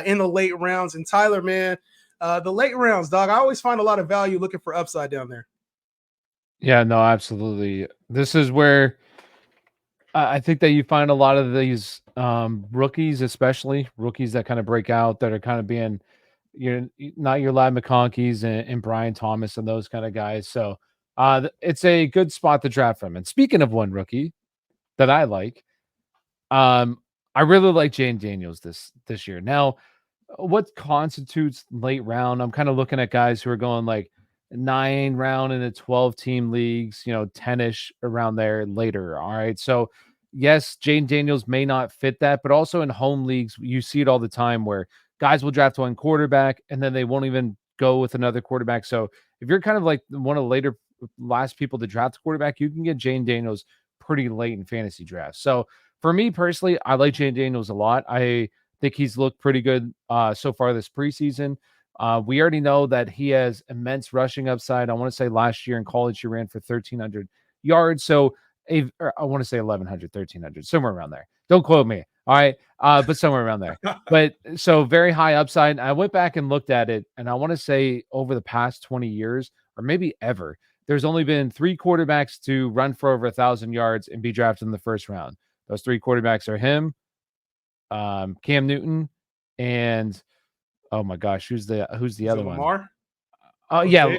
in the late rounds. And Tyler, man, the late rounds, dog, I always find a lot of value looking for upside down there. Yeah, no, absolutely. This is where I think that you find a lot of these rookies, especially rookies that kind of break out, that are kind of being not your Lad McConkeys and Brian Thomas and those kind of guys. So it's a good spot to draft from. And speaking of one rookie that I like, I really like Jane Daniels this year. Now, what constitutes late round? I'm kind of looking at guys who are going like 9 round in the 12 team leagues, 10ish around there later. All right. So, yes, Jane Daniels may not fit that, but also in home leagues, you see it all the time where guys will draft one quarterback and then they won't even go with another quarterback. So, if you're kind of like one of the last people to draft a quarterback, you can get Jane Daniels pretty late in fantasy drafts. So, for me personally, I like Jane Daniels a lot. I think he's looked pretty good so far this preseason. We already know that he has immense rushing upside. I want to say last year in college, he ran for 1,300 yards. So I want to say 1,100, 1,300, somewhere around there. Don't quote me. All right. But somewhere around there. But so very high upside. I went back and looked at it, and I want to say over the past 20 years, or maybe ever, there's only been 3 quarterbacks to run for over 1,000 yards and be drafted in the first round. Those 3 quarterbacks are him, Cam Newton, and oh my gosh, who's the other one? Lamar? Oh yeah,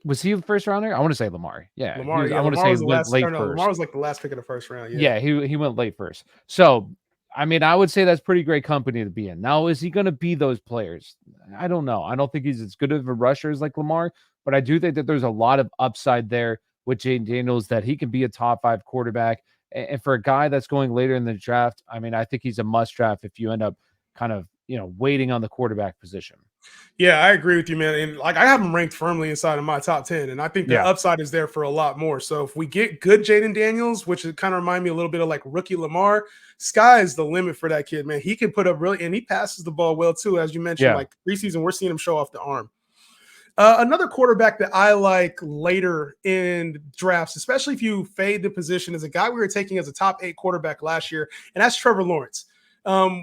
was he the first rounder? I want to say Lamar. Yeah, Lamar. I want to Lamar say was the last. late No, first. Lamar was like the last pick of the first round. Yeah, he went late first. So I mean, I would say that's pretty great company to be in. Now, is he going to be those players? I don't know. I don't think he's as good of a rusher as like Lamar, but I do think that there's a lot of upside there with Jane Daniels, that he can be a top 5 quarterback. And for a guy that's going later in the draft, I mean, I think he's a must draft if you end up kind of, waiting on the quarterback position. Yeah, I agree with you, man. And like I have him ranked firmly inside of my top 10. And I think the upside is there for a lot more. So if we get good Jaden Daniels, which kind of remind me a little bit of like rookie Lamar, sky is the limit for that kid, man. He can put up really, and he passes the ball well too. As you mentioned, like preseason, we're seeing him show off the arm. Another quarterback that I like later in drafts, especially if you fade the position, is a guy we were taking as a top 8 quarterback last year, and that's Trevor Lawrence.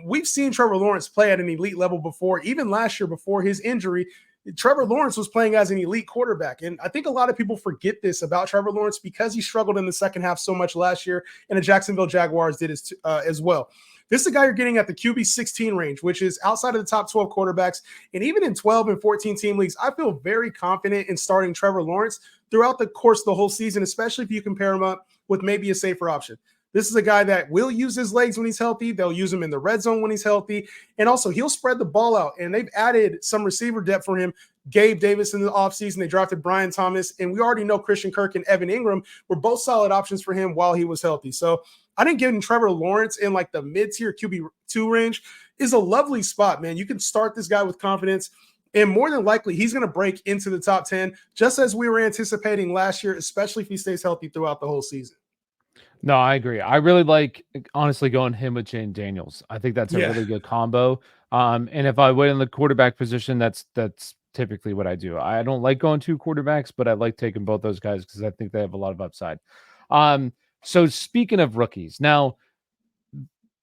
We've seen Trevor Lawrence play at an elite level before. Even last year, before his injury, Trevor Lawrence was playing as an elite quarterback. And I think a lot of people forget this about Trevor Lawrence because he struggled in the second half so much last year, and the Jacksonville Jaguars did as well. This is a guy you're getting at the QB 16 range, which is outside of the top 12 quarterbacks. And even in 12 and 14 team leagues, I feel very confident in starting Trevor Lawrence throughout the course of the whole season, especially if you compare him up with maybe a safer option. This is a guy that will use his legs when he's healthy. They'll use him in the red zone when he's healthy. And also, he'll spread the ball out. And they've added some receiver depth for him. Gabe Davis in the offseason. They drafted Brian Thomas. And we already know Christian Kirk and Evan Ingram were both solid options for him while he was healthy. So I think getting Trevor Lawrence in like the mid-tier QB2 range is a lovely spot, man. You can start this guy with confidence. And more than likely, he's going to break into the top 10, just as we were anticipating last year, especially if he stays healthy throughout the whole season. No, I agree. I really like, honestly, going him with Jane Daniels. I think that's a really good combo. And if I wait in the quarterback position, that's typically what I do. I don't like going 2 quarterbacks, but I like taking both those guys because I think they have a lot of upside. So speaking of rookies, now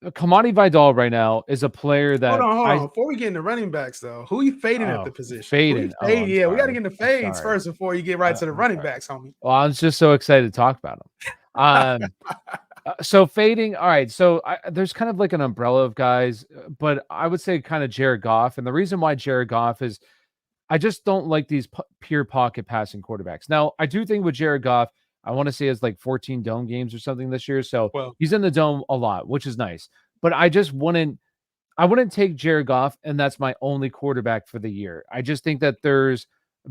Kamani Vidal right now is a player that hold on. Before we get into running backs, though, who you fading at the position? Fading. Yeah, we got to get into fades first before you get right to the running backs, homie. Well, I was just so excited to talk about them. So fading. All right. So there's kind of like an umbrella of guys, but I would say kind of Jared Goff. And the reason why Jared Goff is, I just don't like these pure pocket passing quarterbacks. Now, I do think with Jared Goff, I want to say it's like 14 dome games or something this year. So he's in the dome a lot, which is nice. But I wouldn't take Jared Goff, and that's my only quarterback for the year. I just think that there's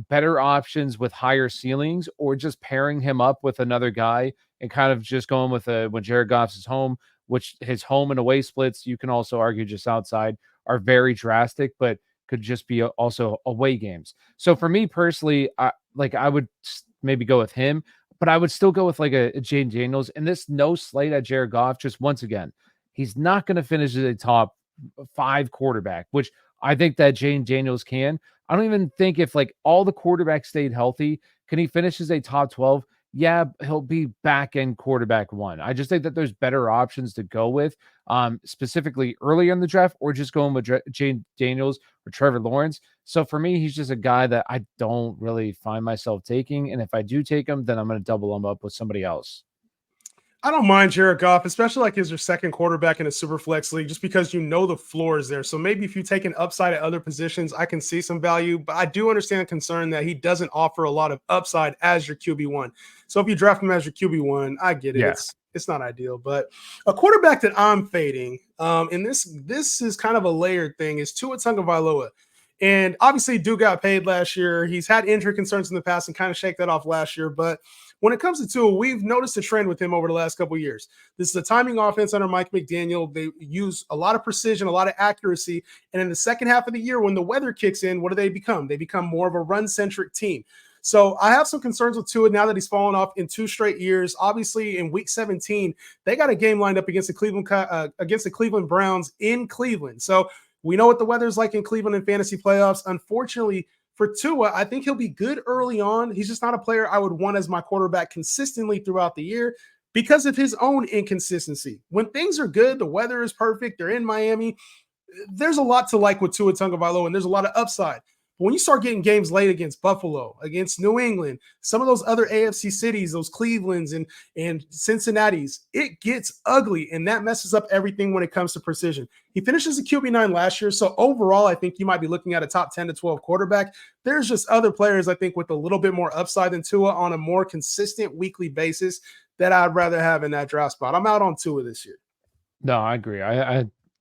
better options with higher ceilings, or just pairing him up with another guy and kind of just going with when Jared Goff's is home, which his home and away splits, you can also argue just outside, are very drastic, but could just be also away games. So for me personally, I would maybe go with him, but I would still go with like a Jane Daniels. And this no slate at Jared Goff, just once again, he's not going to finish as a top 5 quarterback, which I think that Jane Daniels can. I don't even think if like all the quarterbacks stayed healthy, can he finish as a top 12? yeah, he'll be back end quarterback one. I just think that there's better options to go with, specifically early in the draft, or just going with Jane Daniels or Trevor Lawrence. So for me, he's just a guy that I don't really find myself taking. And if I do take him, then I'm going to double him up with somebody else. I don't mind Jared Goff, especially like as your second quarterback in a super flex league, just because you know the floor is there. So maybe if you take an upside at other positions, I can see some value. But I do understand the concern that he doesn't offer a lot of upside as your QB1. So if you draft him as your QB1, I get it. Yeah. It's not ideal. But a quarterback that I'm fading, and this is kind of a layered thing, is Tua Tagovailoa. And obviously, Duke got paid last year. He's had injury concerns in the past and kind of shake that off last year. But when it comes to Tua, we've noticed a trend with him over the last couple of years. This is a timing offense under Mike McDaniel. They use a lot of precision, a lot of accuracy. And in the second half of the year, when the weather kicks in, what do they become? They become more of a run-centric team. So I have some concerns with Tua now that he's fallen off in 2 straight years. Obviously, in Week 17, they got a game lined up against the Cleveland Browns in Cleveland. So we know what the weather's like in Cleveland in fantasy playoffs. Unfortunately, for Tua, I think he'll be good early on. He's just not a player I would want as my quarterback consistently throughout the year because of his own inconsistency. When things are good, the weather is perfect, they're in Miami, there's a lot to like with Tua Tagovailoa, and there's a lot of upside. But when you start getting games late against Buffalo, against New England, some of those other AFC cities, those Clevelands and Cincinnati's, it gets ugly, and that messes up everything when it comes to precision. He finishes a QB9 last year, so overall, I think you might be looking at a top 10 to 12 quarterback. There's just other players, I think, with a little bit more upside than Tua on a more consistent weekly basis that I'd rather have in that draft spot. I'm out on Tua this year. No, I agree.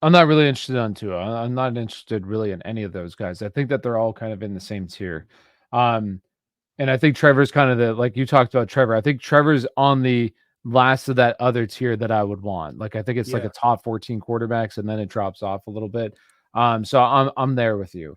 I'm not really interested on Tua. I'm not interested really in any of those guys. I think that they're all kind of in the same tier. Um, and I think Trevor's kind of like you talked about Trevor. I think Trevor's on the last of that other tier that I would want. Like I think it's like a top 14 quarterbacks, and then it drops off a little bit. So I'm there with you.